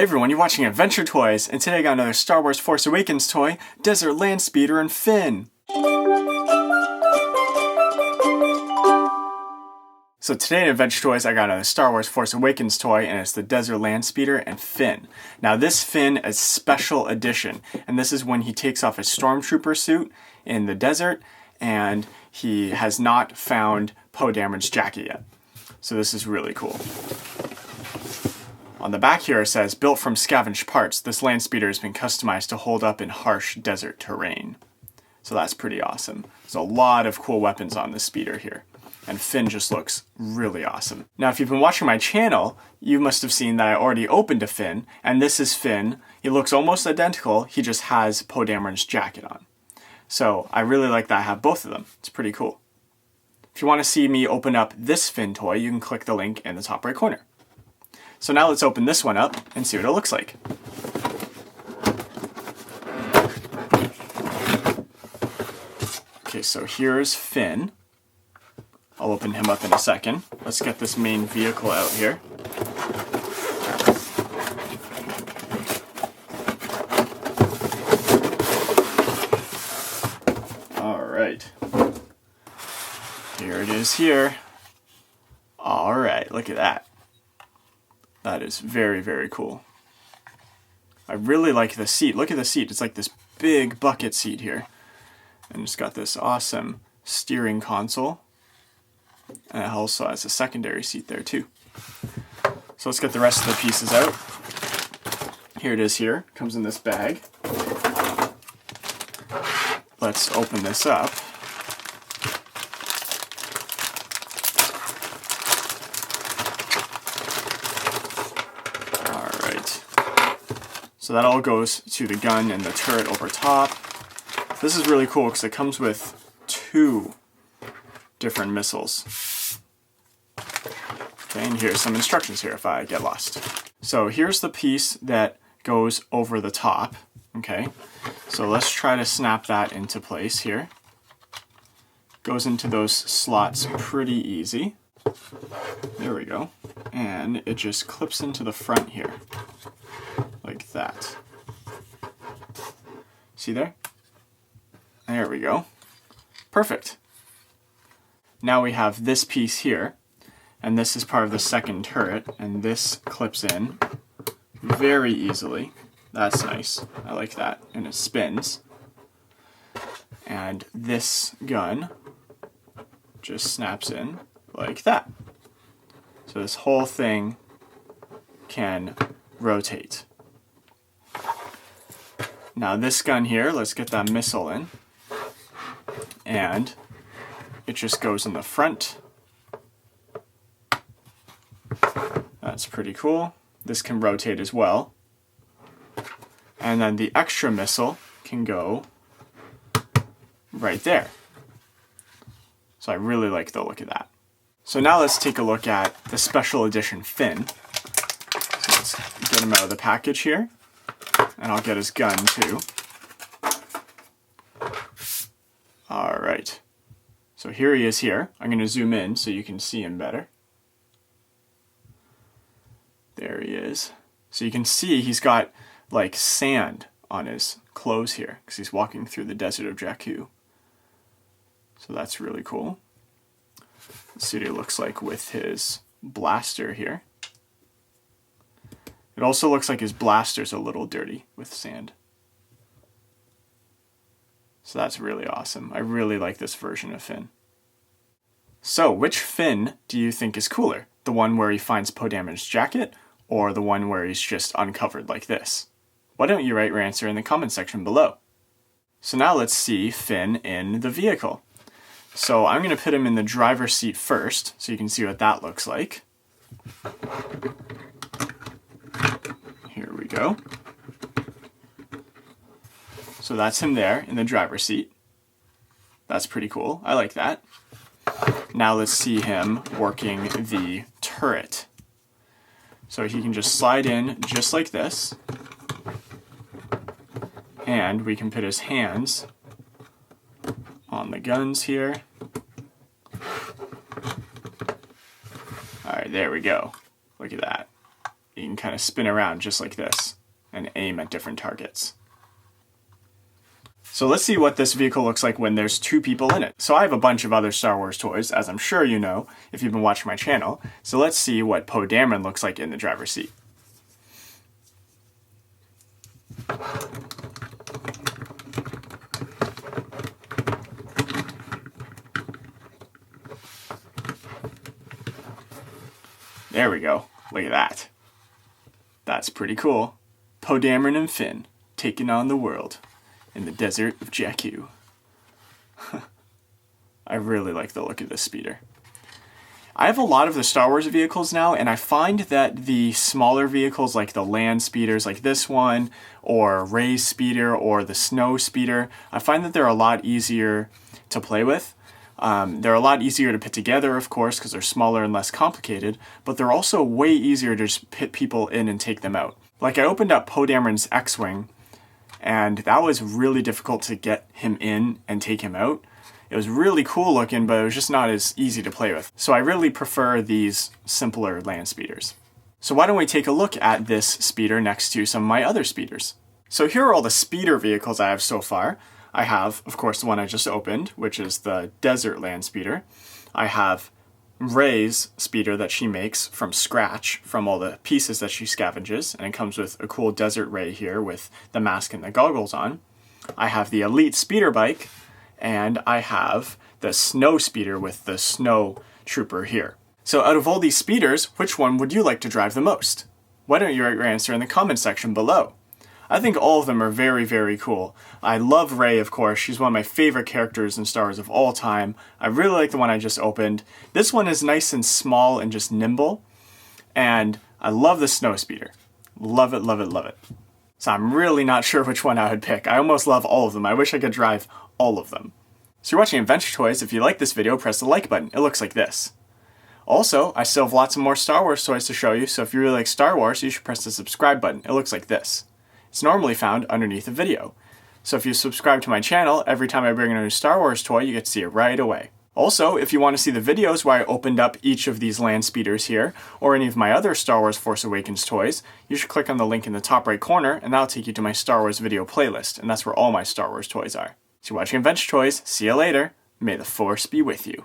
Hey everyone, you're watching Adventure Toys, and today I got another Star Wars Force Awakens toy, Desert Landspeeder and Finn. So today in Adventure Toys I got another Star Wars Force Awakens toy, and it's the Desert Landspeeder and Finn. Now this Finn is special edition, and this is when he takes off his Stormtrooper suit in the desert, and he has not found Poe Dameron's jacket yet. So this is really cool. On the back here it says, built from scavenged parts, this Landspeeder has been customized to hold up in harsh desert terrain. So that's pretty awesome. There's a lot of cool weapons on this speeder here. And Finn just looks really awesome. Now if you've been watching my channel, you must have seen that I already opened a Finn, and this is Finn. He looks almost identical, he just has Poe Dameron's jacket on. So I really like that I have both of them. It's pretty cool. If you want to see me open up this Finn toy, you can click the link in the top right corner. So now let's open this one up and see what it looks like. Okay, so here's Finn. I'll open him up in a second. Let's get this main vehicle out here. Alright. Here it is here. Alright, look at that. That is very, very cool. I really like the seat. Look at the seat. It's like this big bucket seat here. And it's got this awesome steering console. And it also has a secondary seat there too. So let's get the rest of the pieces out. Here it is here. Comes in this bag. Let's open this up. So that all goes to the gun and the turret over top. This is really cool because it comes with 2 different missiles. Okay, and here's some instructions here if I get lost. So here's the piece that goes over the top. Okay, so let's try to snap that into place here. Goes into those slots pretty easy. There we go. And it just clips into the front here. Like that. See there? There we go. Perfect. Now we have this piece here, and this is part of the second turret, and this clips in very easily. That's nice. I like that. And it spins. And this gun just snaps in like that. So this whole thing can rotate. Now this gun here, let's get that missile in. And it just goes in the front. That's pretty cool. This can rotate as well. And then the extra missile can go right there. So I really like the look of that. So now let's take a look at the special edition Finn. So let's get him out of the package here. And I'll get his gun too. Alright. So here he is here. I'm going to zoom in so you can see him better. There he is. So you can see he's got like sand on his clothes here because he's walking through the desert of Jakku. So that's really cool. Let's see what he looks like with his blaster here. It also looks like his blaster's a little dirty with sand. So that's really awesome. I really like this version of Finn. So, which Finn do you think is cooler? The one where he finds Poe Dameron's jacket, or the one where he's just uncovered like this? Why don't you write your answer in the comment section below? So now let's see Finn in the vehicle. So I'm going to put him in the driver's seat first, so you can see what that looks like. Here we go. So that's him there in the driver's seat. That's pretty cool. I like that. Now let's see him working the turret. So he can just slide in just like this. And we can put his hands on the guns here. Alright, there we go. Look at that. You can kind of spin around just like this and aim at different targets. So let's see what this vehicle looks like when there's 2 people in it. So I have a bunch of other Star Wars toys, as I'm sure you know if you've been watching my channel. So let's see what Poe Dameron looks like in the driver's seat. There we go. Look at that. That's pretty cool. Poe Dameron and Finn taking on the world in the desert of Jakku. I really like the look of this speeder. I have a lot of the Star Wars vehicles now, and I find that the smaller vehicles like the Landspeeders like this one, or Rey's speeder, or the Snowspeeder, I find that they're a lot easier to play with. They're a lot easier to put together, of course, because they're smaller and less complicated, but they're also way easier to just pit people in and take them out. Like, I opened up Poe Dameron's X-Wing, and that was really difficult to get him in and take him out. It was really cool looking, but it was just not as easy to play with. So I really prefer these simpler Landspeeders. So why don't we take a look at this speeder next to some of my other speeders. So here are all the speeder vehicles I have so far. I have, of course, the one I just opened, which is the Desert Landspeeder. I have Rey's speeder that she makes from scratch from all the pieces that she scavenges, and it comes with a cool Desert Rey here with the mask and the goggles on. I have the Elite speeder bike, and I have the Snowspeeder with the Stormtrooper here. So out of all these speeders, which one would you like to drive the most? Why don't you write your answer in the comment section below? I think all of them are very, very cool. I love Rey, of course. She's one of my favorite characters in Star Wars of all time. I really like the one I just opened. This one is nice and small and just nimble. And I love the Snowspeeder. Love it, love it, love it. So I'm really not sure which one I would pick. I almost love all of them. I wish I could drive all of them. So you're watching Adventure Toys. If you like this video, press the like button. It looks like this. Also, I still have lots of more Star Wars toys to show you, so if you really like Star Wars, you should press the subscribe button. It looks like this. It's normally found underneath the video. So if you subscribe to my channel, every time I bring in a new Star Wars toy, you get to see it right away. Also, if you want to see the videos where I opened up each of these Landspeeders here, or any of my other Star Wars Force Awakens toys, you should click on the link in the top right corner, and that'll take you to my Star Wars video playlist, and that's where all my Star Wars toys are. So you're watching Adventure Toys. See you later. May the Force be with you.